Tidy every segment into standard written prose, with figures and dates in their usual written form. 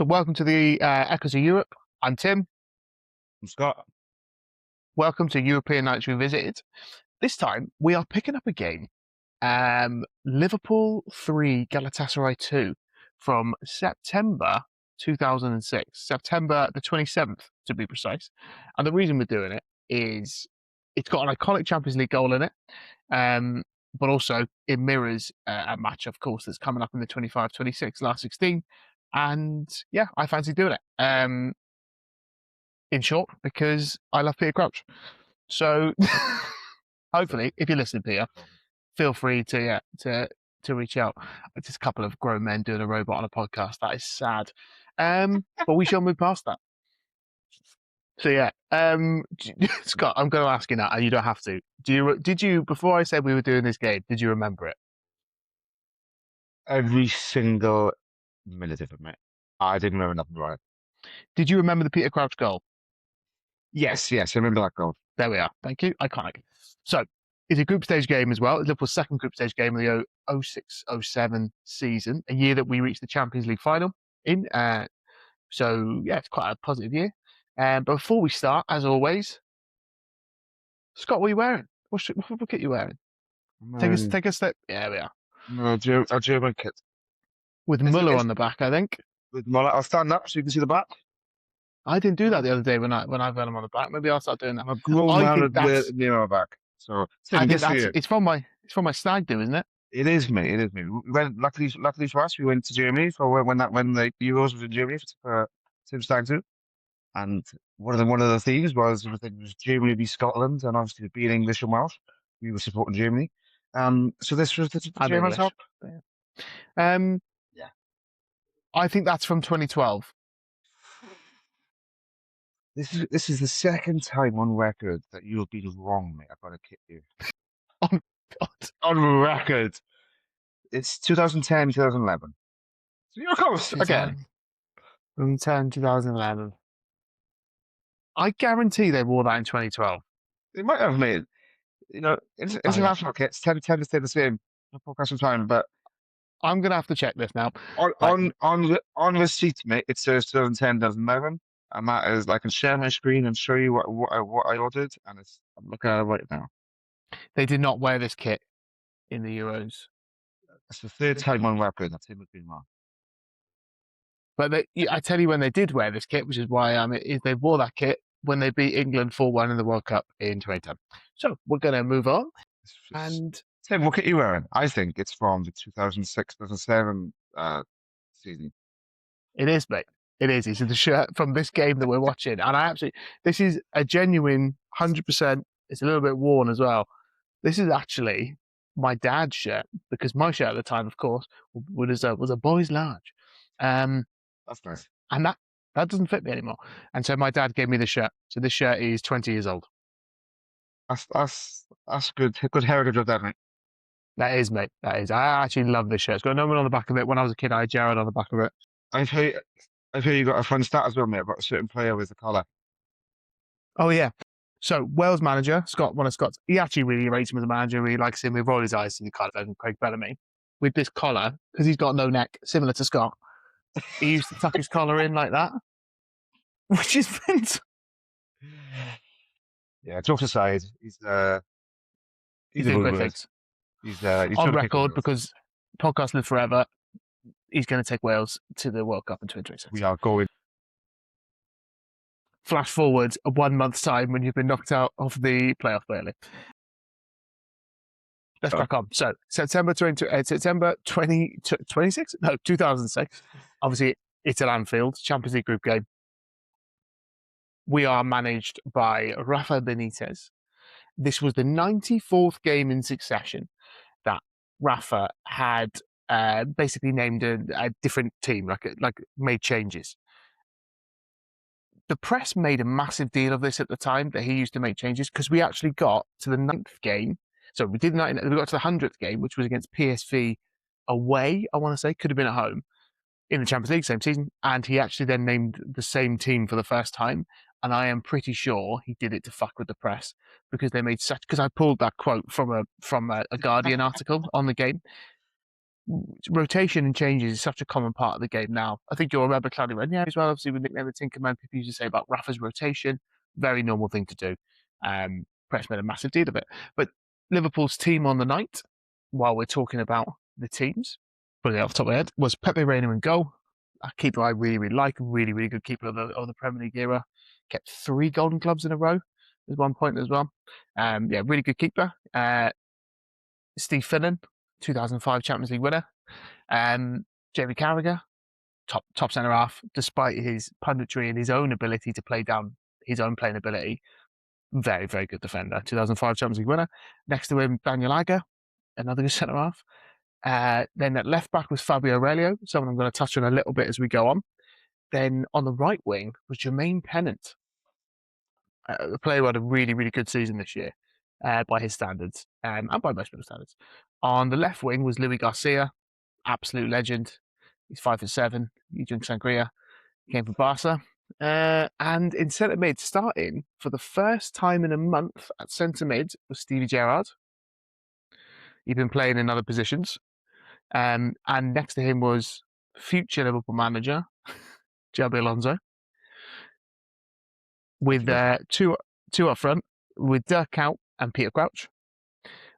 So welcome to the Echoes of Europe. I'm Tim. I'm Scott. Welcome to European Nights Revisited. This time we are picking up a game. Liverpool 3, Galatasaray 2 from September 2006. September the 27th to be precise. And the reason we're doing it is it's got an iconic Champions League goal in it. But also it mirrors a match, of course, that's coming up in the 25-26 last 16. And yeah, I fancy doing it. In short, because I love Peter Crouch. So hopefully, if you're listening, Peter, feel free to reach out. It's just a couple of grown men doing a robot on a podcast. That is sad. But we shall move past that. So yeah, Scott, I'm going to ask you now, and you don't have to. Did you before I said we were doing this game? Did you remember it? Every single minute of it, mate. I didn't remember nothing about it. Did you remember the Peter Crouch goal? Yes, I remember that goal. There we are. Thank you. Iconic. So it's a group stage game as well. It's Liverpool's second group stage game of the 06-07 season, a year that we reached the Champions League final in. So yeah, it's quite a positive year. But before we start, as always, Scott, what are you wearing? What kit are you wearing? Take a step. Yeah, we are. A German kit. With Muller on the back, I think. With Muller, I'll stand up so you can see the back. I didn't do that the other day when I've had him on the back. Maybe I'll start doing that. I'm a grown man with me on my back. So I think it's from my stag do, isn't it? It is, mate. It is, mate. We went luckily for us. We went to Germany for when the Euros was in Germany for Tim's stag do. And one of the themes was Germany v Scotland, and obviously being English and Welsh, we were supporting Germany. So this was the German top. Yeah. I think that's from 2012. This is the second time on record that you've been wrong, mate. I've got to kick you. Oh God! On record, it's 2010, 2011. So you're close again. 2010, 2011. I guarantee they wore that in 2012. They might have made, international kits tend to stay the same for quite some time, but I'm gonna have to check this now. On receipt, mate, it says 2010, 2011, and that is I can share my screen and show you what I ordered, and I'm looking at it right now. They did not wear this kit in the Euros. It's the third time on record that Tim has been wrong. But I tell you when they did wear this kit, which is why they wore that kit when they beat England 4-1 in the World Cup in 2010. So we're going to move on. And Tim, what kit are you wearing? I think it's from the 2006-2007 season. It is, mate. It is. It's the shirt from this game that we're watching. And this is a genuine 100%. It's a little bit worn as well. This is actually my dad's shirt, because my shirt at the time, of course, was a boys' large. That's nice. And that doesn't fit me anymore. And so my dad gave me the shirt. So this shirt is 20 years old. That's good. Good heritage of that, mate. That is, mate. That is. I actually love this shirt. It's got no one on the back of it. When I was a kid, I had Jared on the back of it. I've heard you got a fun stat as well, mate, about a certain player with the collar. Oh yeah. So Wales manager one of Scott's. He actually really rates him as a manager. Really likes him. We've rolled his eyes to the collar, and Craig Bellamy with this collar because he's got no neck, similar to Scott. He used to tuck his collar in like that, which is fantastic. Yeah, jokes aside, he's doing great things. He's on record because podcast lives forever. He's going to take Wales to the World Cup in 2026. We are going. Flash forward 1 month's time when you've been knocked out of the playoff early. Let's crack on. So September 2026? No, 2006. Obviously, it's at Anfield, Champions League group game. We are managed by Rafael Benítez. This was the 94th game in succession that Rafa had basically named a different team, like made changes. The press made a massive deal of this at the time, that he used to make changes, because we actually got to the 9th game. So we got to the 100th game, which was against PSV away, I want to say, could have been at home, in the Champions League, same season. And he actually then named the same team for the first time. And I am pretty sure he did it to fuck with the press, because they made because I pulled that quote from a Guardian article on the game. rotation and changes is such a common part of the game now. I think you'll remember Claudio Ranieri as well, obviously with nickname the Tinkerman. People used to say about Rafa's rotation. Very normal thing to do. Press made a massive deal of it. But Liverpool's team on the night, while we're talking about the teams, putting it off the top of my head, was Pepe Reina in goal. A keeper I really, really like, really, really good keeper of the Premier League era. Kept 3 Golden Gloves in a row at one point as well. Yeah, really good keeper. Steve Finnan, 2005 Champions League winner. Jamie Carragher, top centre half, despite his punditry and his own ability to play down his own playing ability. Very, very good defender. 2005 Champions League winner. Next to him, Daniel Agger, another good centre half. Then at left back was Fábio Aurélio, someone I'm going to touch on a little bit as we go on. Then on the right wing was Jermaine Pennant, a player who had a really, really good season this year by his standards and by most people's standards. On the left wing was Louis Garcia, absolute legend. He's 5'7". You drink sangria. He came from Barca. And in centre mid, starting for the first time in a month at centre mid was Stevie Gerrard. He'd been playing in other positions. And next to him was future Liverpool manager, Xabi Alonso. With two up front, with Dirk Kuyt and Peter Crouch.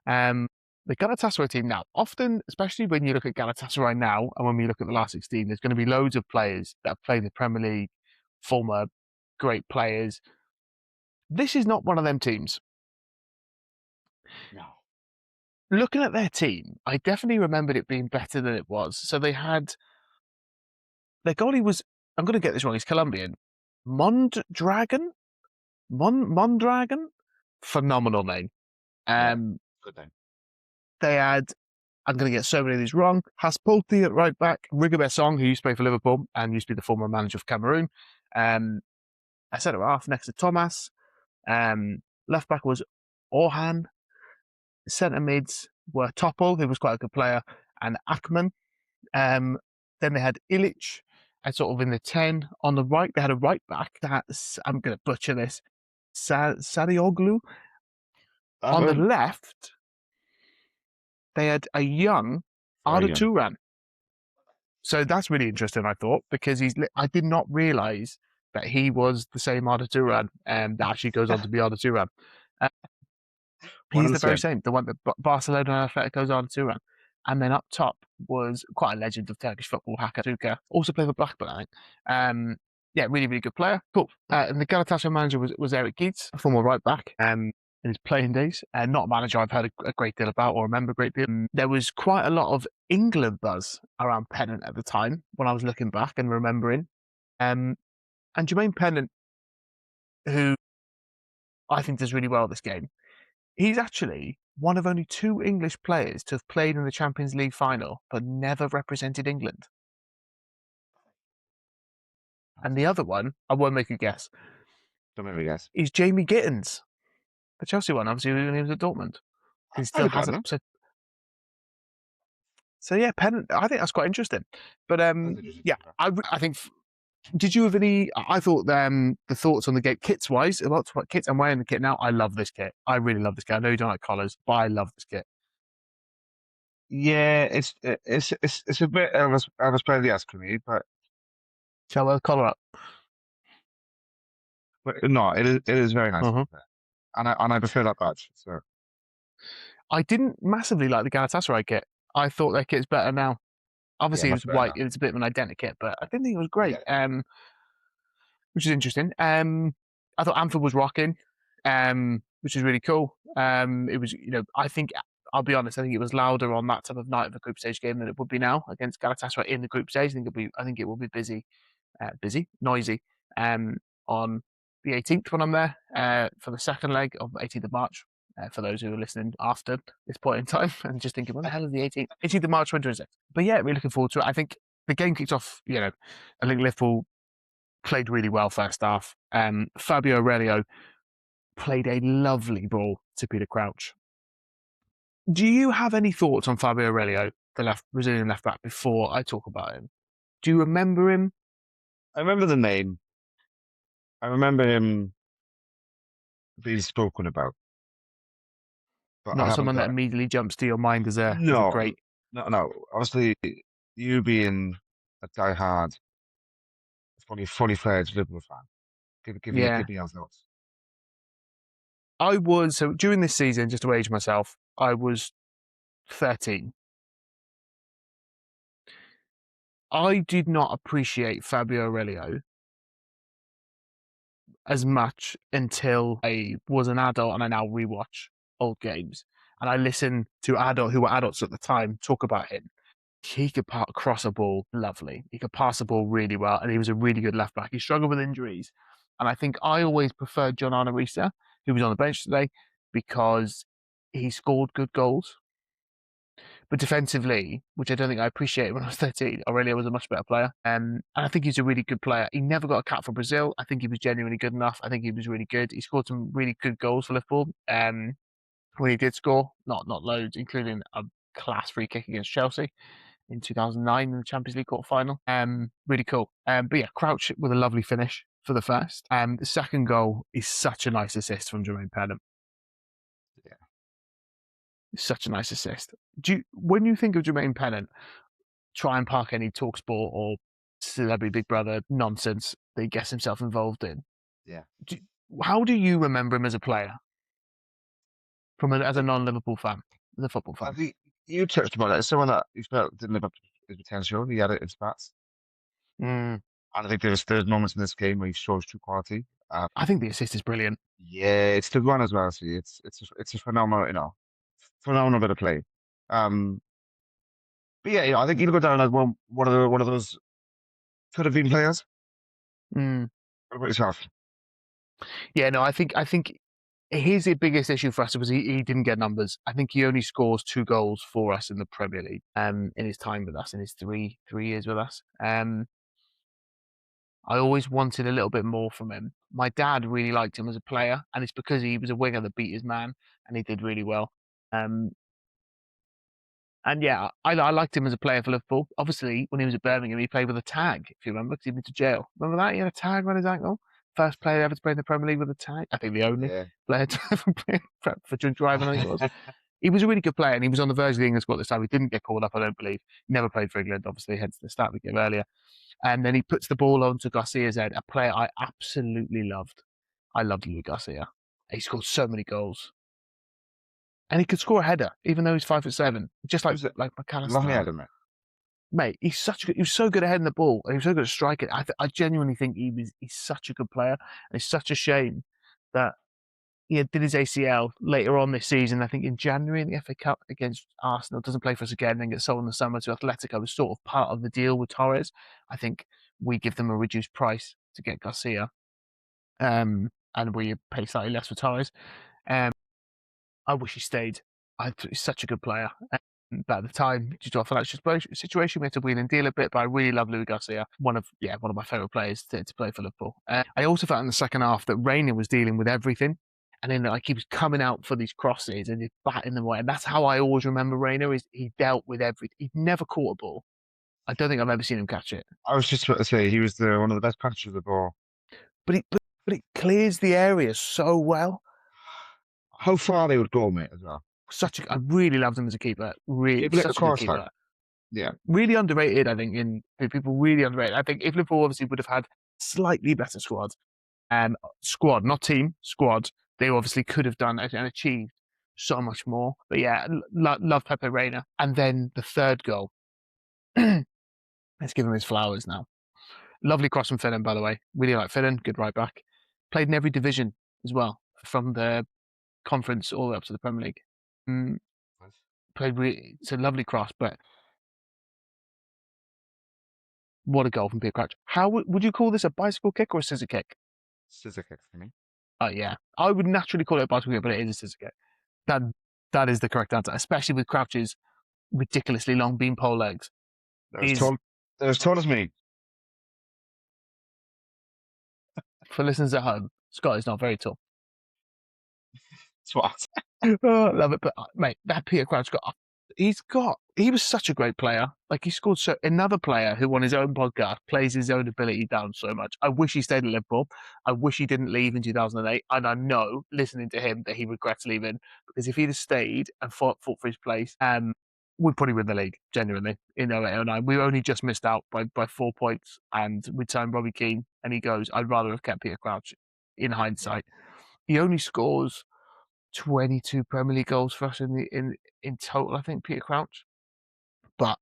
The Galatasaray team now, often, especially when you look at Galatasaray now, and when we look at the last 16, there's going to be loads of players that have played in the Premier League, former great players. This is not one of them teams. No. Looking at their team, I definitely remembered it being better than it was. So they had, their goalie was, I'm going to get this wrong, he's Colombian. Mondragon? Phenomenal name. Good name. They had, I'm going to get so many of these wrong, Haspolti at right back, Rigobert Song, who used to play for Liverpool and used to be the former manager of Cameroon. I said it half next to Thomas. Left back was Orhan. Centre mids were Topol, who was quite a good player, and Akman. Then they had Ilic, and sort of in the 10. On the right, they had a right back. That's, I'm going to butcher this, Sarioglu. On the left, they had a young Arda Turan. So that's really interesting, I thought, because I did not realise that he was the same Arda Turan that actually goes on to be Arda Turan. He's the very same, the one that Barcelona Atletico's Arda Turan. And then up top was quite a legend of Turkish football, Hakan Şükür. Also played for Blackburn, I think. Yeah, really, really good player. Cool. And the Galatasaray manager was Eric Gietz, a former right back. In his playing days, and not a manager I've heard a great deal about or remember a great deal. There was quite a lot of England buzz around Pennant at the time when I was looking back and remembering. And Jermaine Pennant, who I think does really well this game, he's actually one of only 2 English players to have played in the Champions League final but never represented England. And the other one, I won't make a guess. Don't make me guess. Is Jamie Gittins. The Chelsea one, obviously, when he was at Dortmund. He still hasn't. So yeah, Pennant, I think that's quite interesting. But yeah, I think. Did you have any? I thought the thoughts on the game, kits wise, about kits. I'm wearing the kit now. I love this kit. I really love this kit. I know you don't like collars, but I love this kit. Yeah, it's a bit Elvis Presley-esque for me, but Shall we collar up? No, it is very nice. Uh-huh. And I prefer that badge. So I didn't massively like the Galatasaray kit. I thought their kit's better now. Obviously, it was white. It was a bit of an identical kit, but I didn't think it was great. Yeah. Which is interesting. I thought Anfield was rocking, which is really cool. It was, I think, I'll be honest, I think it was louder on that type of night of a group stage game than it would be now against Galatasaray in the group stage. I think it will be noisy. On the 18th when I'm there for the second leg of 18th of March. For those who are listening after this point in time and just thinking, what the hell is the 18th? 18th of March 2026. But yeah, really looking forward to it. I think the game kicked off, I think Liverpool played really well first half. Fábio Aurélio played a lovely ball to Peter Crouch. Do you have any thoughts on Fábio Aurélio, the Brazilian left back, before I talk about him? Do you remember him? I remember the name. I remember him being spoken about. But not someone that immediately jumps to your mind as a great. No. Obviously, you being a diehard, fully fledged Liverpool fan, Yeah. give me your thoughts. So during this season, just to age myself, I was 13. I did not appreciate Fábio Aurélio as much until I was an adult and I now rewatch old games. And I listen to who were adults at the time talk about him. He could cross a ball lovely. He could pass the ball really well, and he was a really good left back. He struggled with injuries, and I think I always preferred John Arnorisa, who was on the bench today, because he scored good goals. But defensively, which I don't think I appreciated when I was 13, Aurelio was a much better player. And I think he's a really good player. He never got a cap for Brazil. I think he was genuinely good enough. I think he was really good. He scored some really good goals for Liverpool. When he did score, not loads, including a class free kick against Chelsea in 2009 in the Champions League quarter final. Really cool. But yeah, Crouch with a lovely finish for the first. The second goal is such a nice assist from Jermaine Pennant. Yeah. Such a nice assist. When you think of Jermaine Pennant, try and park any TalkSport or Celebrity Big Brother nonsense that he gets himself involved in. Yeah. How do you remember him as a player? As a non-Liverpool fan, as a football I fan. think you touched upon it. It's someone that you felt didn't live up to his potential. He had it in spats. Mm. And I think there's moments in this game where he shows true quality. I think the assist is brilliant. Yeah, it's the one as well. See, it's a phenomenal, phenomenal bit of play. But yeah, I think he'll go down as one of those could have been players. Mm. What about yourself? Yeah, no, I think his biggest issue for us was he didn't get numbers. I think he only scores 2 goals for us in the Premier League. In his time with us, in his three years with us. I always wanted a little bit more from him. My dad really liked him as a player, and it's because he was a winger that beat his man, and he did really well. Um, and yeah, I liked him as a player for Liverpool. Obviously, when he was at Birmingham, he played with a tag, if you remember, because he went to jail. Remember that? He had a tag around his ankle. First player ever to play in the Premier League with a tag. I think the only Yeah. player to ever play for drunk driving, I think it was. He was a really good player, and he was on the verge of the England squad this time. He didn't get called up, I don't believe. He never played for England, obviously, hence the start we gave earlier. And then he puts the ball onto Garcia's head, a player I absolutely loved. I loved Louis Garcia. He scored so many goals. And he could score a header, even though he's 5'7", just like Lovely McAllister. header, mate. Mate, he was so good at heading the ball, and he was so good at striking. I genuinely think he's such a good player, and it's such a shame that he did his ACL later on this season. I think in January in the FA Cup against Arsenal, doesn't play for us again, and gets sold in the summer to Atletico. Was sort of part of the deal with Torres. I think we give them a reduced price to get Garcia, and we pay slightly less for Torres. I wish he stayed. He's such a good player. But at the time, due to our financial situation, we had to wheel and deal a bit. But I really love Louis Garcia, one of my favourite players to play for Liverpool. I also felt in the second half that Reina was dealing with everything, and then he was coming out for these crosses and he's batting them away. And that's how I always remember Reina. Is he dealt with everything? He never caught a ball. I don't think I've ever seen him catch it. I was just about to say he was one of the best punchers of the ball. But it clears the area so well. How far they would go, mate, as well. I really loved him as a keeper. Really, such a good keeper. Yeah. Really underrated, I think. People really underrated. I think if Liverpool obviously would have had slightly better squad, not team, squad, they obviously could have done and achieved so much more. But yeah, love Pepe Reina. And then the third goal. Let's give him his flowers now. Lovely cross from Finnan, by the way. Really like Finnan, good right back. Played in every division as well, from the conference all the way up to the Premier League. It's a lovely cross, but what a goal from Peter Crouch. How would you call this, a bicycle kick or a scissor kick? Scissor kick for me. Oh, yeah. I would naturally call it a bicycle kick, but it is a scissor kick. That is the correct answer, especially with Crouch's ridiculously long beanpole legs. They're as tall as me. For listeners at home, Scott is not very tall. Swat. Oh, love it. But, mate, that Peter Crouch he was such a great player. He scored another player who on his own podcast plays his own ability down so much. I wish he stayed at Liverpool. I wish he didn't leave in 2008. And I know, listening to him, that he regrets leaving, because if he'd have stayed and fought for his place, we'd probably win the league, genuinely, in 08-09. We only just missed out by 4 points, and we turned Robbie Keane, and he goes, I'd rather have kept Peter Crouch in hindsight. He only scores 22 Premier League goals for us in total, I think, Peter Crouch. But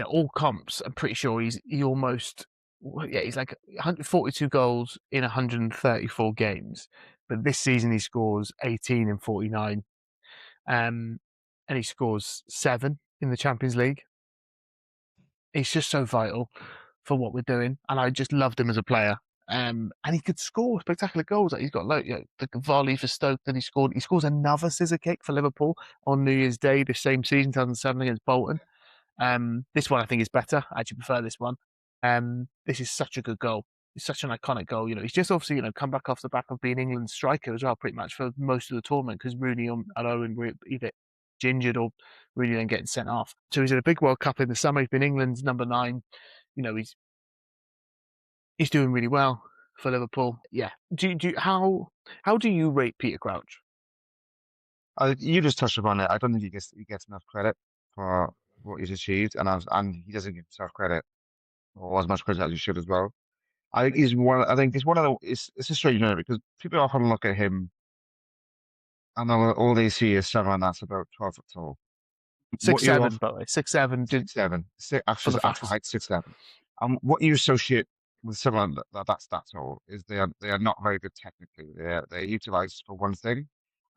all comps, I'm pretty sure he's like 142 goals in 134 games. But this season he scores 18 in 49. And he scores 7 in the Champions League. He's just so vital for what we're doing, and I just loved him as a player. And he could score spectacular goals. Like he's got the volley for Stoke that he scored. He scores another scissor kick for Liverpool on New Year's Day the same season, 2007, against Bolton. This one I think is better. I actually prefer this one. This is such a good goal. It's such an iconic goal. He's just obviously come back off the back of being England's striker as well, pretty much for most of the tournament, because Rooney and Owen were either gingered or Rooney then getting sent off. So he's at a big World Cup in the summer. He's been England's number 9. He's doing really well for Liverpool. Yeah. How do you rate Peter Crouch? You just touched upon it. I don't think he gets enough credit for what he's achieved, and he doesn't give himself credit or as much credit as he should as well. I think he's one. I think it's one of the. It's a strange matter because people often look at him and all they see is someone that's about 12 foot tall. 6'7", by the way. 6'7". 6'7". Actual height 6'7". What you associate with someone that's that tall is they are not very good technically. They're utilized for one thing,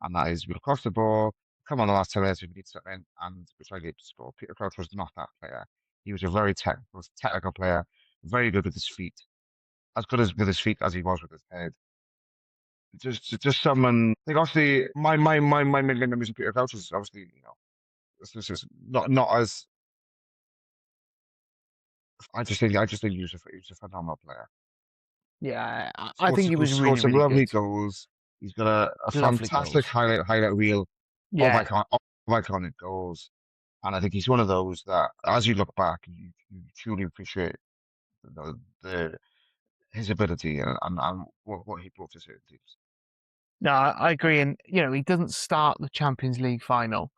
and that is we'll cross the ball, come on the last 10 minutes if we need something, and we try to get to score. Peter Crouch was not that player. He was a very technical player, very good with his feet, as good as with his feet as he was with his head. Just someone. Like obviously, my main memories of Peter Crouch is obviously this is not as. I just think he was a phenomenal player. Yeah, I think he was really, some really lovely good. Goals. He's got a fantastic goals. highlight reel Yeah. of iconic goals, and I think he's one of those that, as you look back, you truly appreciate his ability and what he brought to certain teams. No, I agree. And, he doesn't start the Champions League final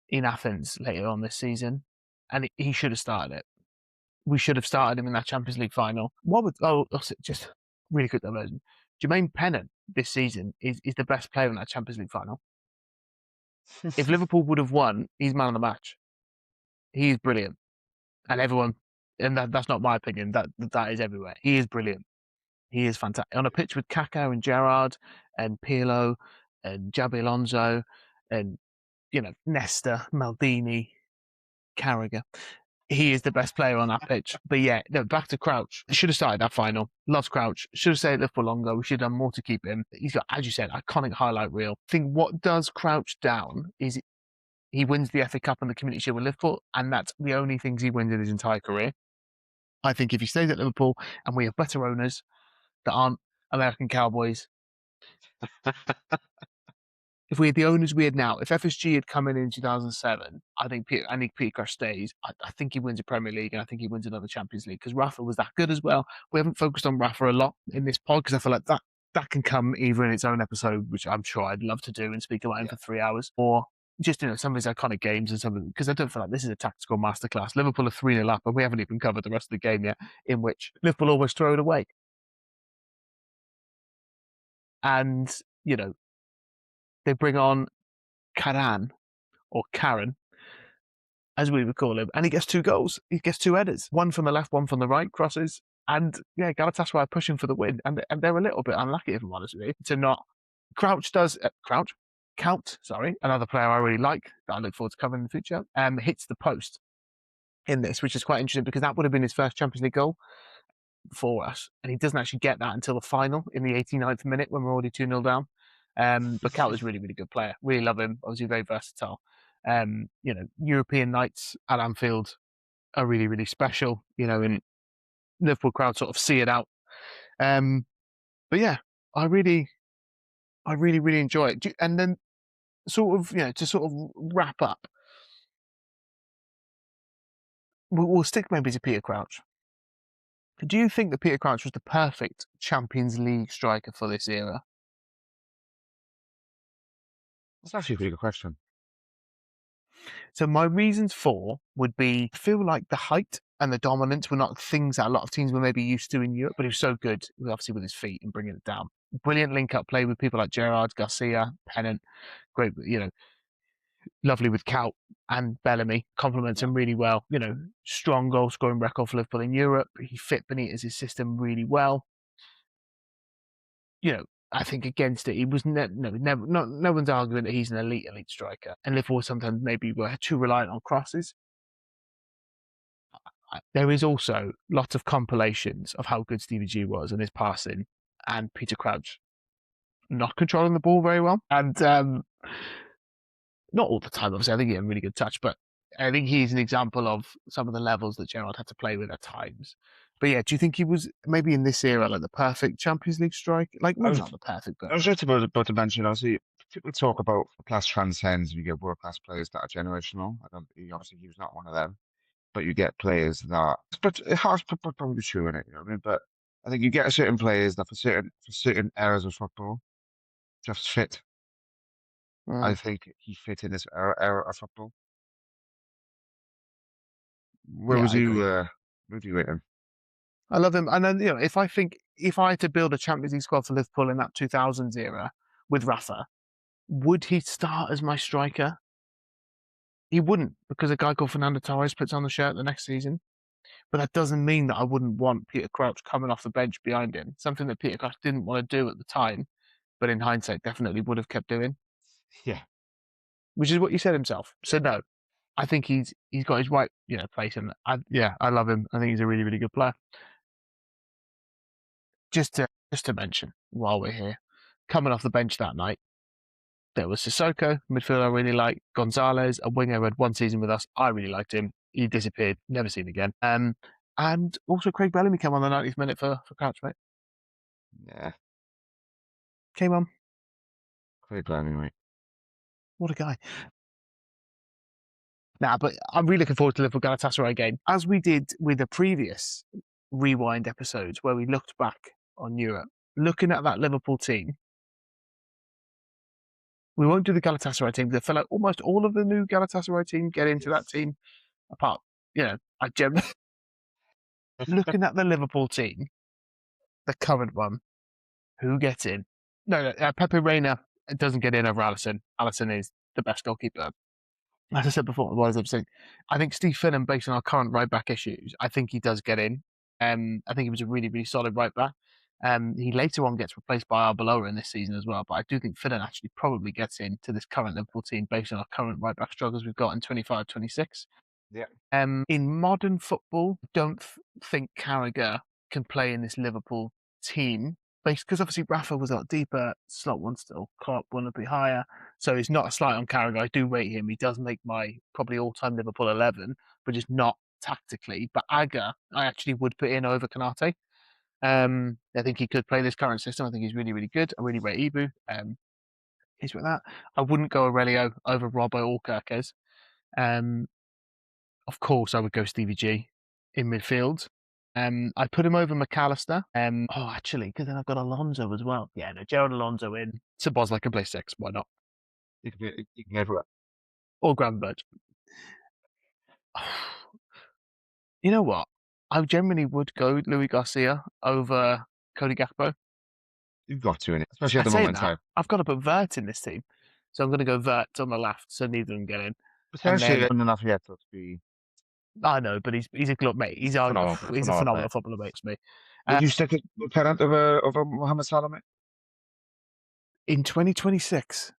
in Athens later on this season, and he should have started it. We should have started him in that Champions League final. Just really quick diversion. Jermaine Pennant this season is the best player in that Champions League final. If Liverpool would have won, he's man of the match. He is brilliant. And that's not my opinion. That is everywhere. He is brilliant. He is fantastic. On a pitch with Kaká and Gerrard and Pirlo and Xabi Alonso and, Nesta, Maldini, Carragher. He is the best player on that pitch. But yeah, no, back to Crouch. Should have started that final. Loves Crouch. Should have stayed at Liverpool longer. We should have done more to keep him. He's got, as you said, iconic highlight reel. I think what does Crouch down is he wins the FA Cup and the Community Shield with Liverpool, and that's the only things he wins in his entire career. I think if he stays at Liverpool and we have better owners that aren't American cowboys, if we had the owners we had now, if FSG had come in 2007, I think Peter Crouch stays. I think he wins a Premier League, and I think he wins another Champions League, because Rafa was that good as well. We haven't focused on Rafa a lot in this pod because I feel like that can come either in its own episode, which I'm sure I'd love to do and speak about him for 3 hours, or just some of his iconic games and something, because I don't feel like this is a tactical masterclass. Liverpool are 3-0 up, and we haven't even covered the rest of the game yet, in which Liverpool almost throw it away. And, they bring on Karan, or Karen, as we would call him, and he gets 2 goals. He gets 2 headers, one from the left, one from the right, crosses. And yeah, Galatasaray are pushing for the win, and they're a little bit unlucky, if I'm honest with you, to not. Count, another player I really like that I look forward to covering in the future, hits the post in this, which is quite interesting because that would have been his first Champions League goal for us, and he doesn't actually get that until the final in the 89th minute when we're already 2-0 down. But Count is really, really good player. Really love him. Obviously very versatile. European nights at Anfield are really, really special, and Liverpool crowd sort of see it out. But yeah, I really, really enjoy it. And then sort of, to sort of wrap up, we'll stick maybe to Peter Crouch. Do you think that Peter Crouch was the perfect Champions League striker for this era? That's actually a pretty good question. So my reasons for would be, I feel like the height and the dominance were not things that a lot of teams were maybe used to in Europe, but he was so good, obviously with his feet and bringing it down. Brilliant link-up play with people like Gerrard, Garcia, Pennant. Great, lovely with Kaut and Bellamy. Complements him really well. Strong goal-scoring record for Liverpool in Europe. He fit Benitez's system really well. I think against it, he was never. No one's arguing that he's an elite striker, and Liverpool sometimes maybe were too reliant on crosses. There is also lots of compilations of how good Stevie G was and his passing, and Peter Crouch not controlling the ball very well, and not all the time. Obviously, I think he had a really good touch, but I think he's an example of some of the levels that Gerrard had to play with at times. But yeah, do you think he was maybe in this era like the perfect Champions League striker? Like maybe not the perfect, but I was just about to mention. Obviously, people talk about class transcends. You get world class players that are generational. Obviously, he was not one of them. But you get players that, but it has probably true in it. You know what I mean? But I think you get certain players that for certain eras of football just fit. I think he fit in this era of football. Where yeah, was I agree. where do you rate him? I love him. And then, if I had to build a Champions League squad for Liverpool in that 2000s era with Rafa, would he start as my striker? He wouldn't, because a guy called Fernando Torres puts on the shirt the next season. But that doesn't mean that I wouldn't want Peter Crouch coming off the bench behind him. Something that Peter Crouch didn't want to do at the time, but in hindsight definitely would have kept doing. Yeah. Which is what you said himself. So no, I think he's got his right place, and I love him. I think he's a really, really good player. Just to mention while we're here, coming off the bench that night, there was Sissoko, midfielder I really like, Gonzalez, a winger who had one season with us. I really liked him. He disappeared, never seen again. And also Craig Bellamy came on the 90th minute for Crouch, mate. Yeah. Came on. Craig Bellamy, mate. What a guy. But I'm really looking forward to the Liverpool Galatasaray game. As we did with the previous Rewind episodes where we looked back on Europe, looking at that Liverpool team, we won't do the Galatasaray team because I feel like almost all of the new Galatasaray team get into that team. Apart, looking at the Liverpool team, the current one, who gets in? No, Pepe Reina doesn't get in over Alisson. Alisson is the best goalkeeper. As I said before, I think Steve Finnan, based on our current right back issues, I think he does get in. I think he was a really, really solid right back. He later on gets replaced by Arbeloa in this season as well, but I do think Finnan actually probably gets into this current Liverpool team based on our current right back struggles we've got in 25-26. Yeah. In modern football, don't think Carragher can play in this Liverpool team because obviously Rafa was a lot deeper, slot one still, Klopp one a bit higher. So it's not a slight on Carragher. I do rate him. He does make my probably all-time Liverpool 11, but just not tactically. But Aga, I actually would put in over Konate. I think he could play this current system. I think he's really, really good. I really rate Ibu. He's with that. I wouldn't go Aurelio over Robbo or Kirkes. Of course, I would go Stevie G in midfield. I'd put him over McAllister. Actually, because then I've got Alonso as well. Yeah, no, Gerald Alonso in. Szoboszlai can play 6. Why not? You can go for it. Or Gravenberch. You know what? I generally would go Louis Garcia over Cody Gakpo. You've got to in it, especially at the moment in time. I've got to put Vert in this team. So I'm going to go Vert on the left, so neither of them get in. Potentially enough yet to be. I know, but he's a club mate. He's a phenomenal footballer, mate to me. Would you stick with Pennant over Mohamed Salah, mate? In 2026?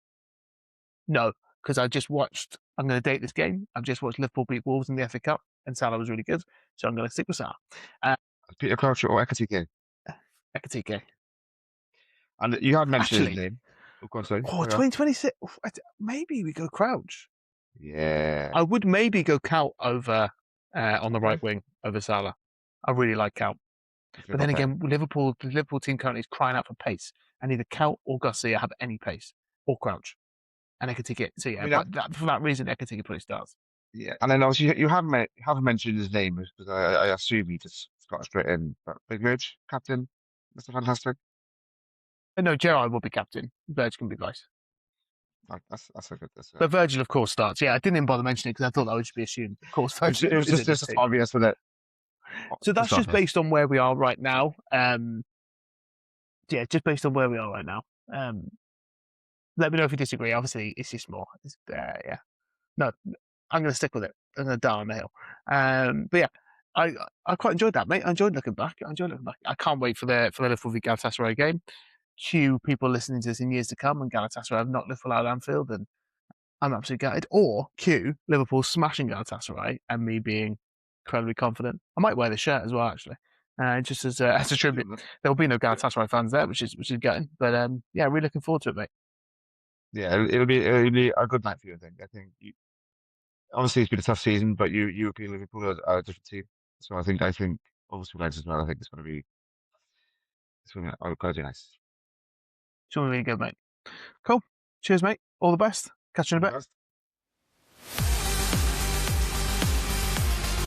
No, because I'm going to date this game. I've just watched Liverpool beat Wolves in the FA Cup, and Salah was really good. So I'm going to stick with Salah. Peter Crouch or Ekitike? Ekitike. And you had mentioned his name. 2026. Maybe we go Crouch. Yeah. I would maybe go Kaut over on the right wing over Salah. I really like Kaut. But then again, the Liverpool team currently is crying out for pace, and either Kaut or Garcia have any pace, or Crouch, and Ekitike. So yeah, for that reason, Ekitike probably starts. Yeah, and then obviously you haven't mentioned his name because I assume he just got straight in. But Big Ridge, captain, Mr. Fantastic. No, Gerrard will be captain. Birds can be vice. That's a good. But Virgil, of course, starts. Yeah, I didn't even bother mentioning it because I thought that would just be assumed. Of course, Virgil It was is in this just team. obvious with it. So that's just based on where we are right now. Yeah, just based on where we are right now. Let me know if you disagree. Obviously, it's just more. Yeah. No, I'm going to stick with it. I'm going to die on the hill. But yeah, I quite enjoyed that, mate. I enjoyed looking back. I can't wait for the Liverpool v Galatasaray game. Cue people listening to this in years to come, and Galatasaray have knocked Liverpool out of Anfield, and I'm absolutely gutted. Or cue Liverpool smashing Galatasaray and me being incredibly confident. I might wear the shirt as well, actually, just as a tribute. There will be no Galatasaray fans there, which is gutting. But yeah, really looking forward to it, mate. Yeah, it'll be a good night for you. I think obviously it's been a tough season, but you and Liverpool are a different team. So I think obviously United as well. I think it's going to be quite nice. It's going to be really good, mate. Cool. Cheers, mate. All the best. Catch you in a bit.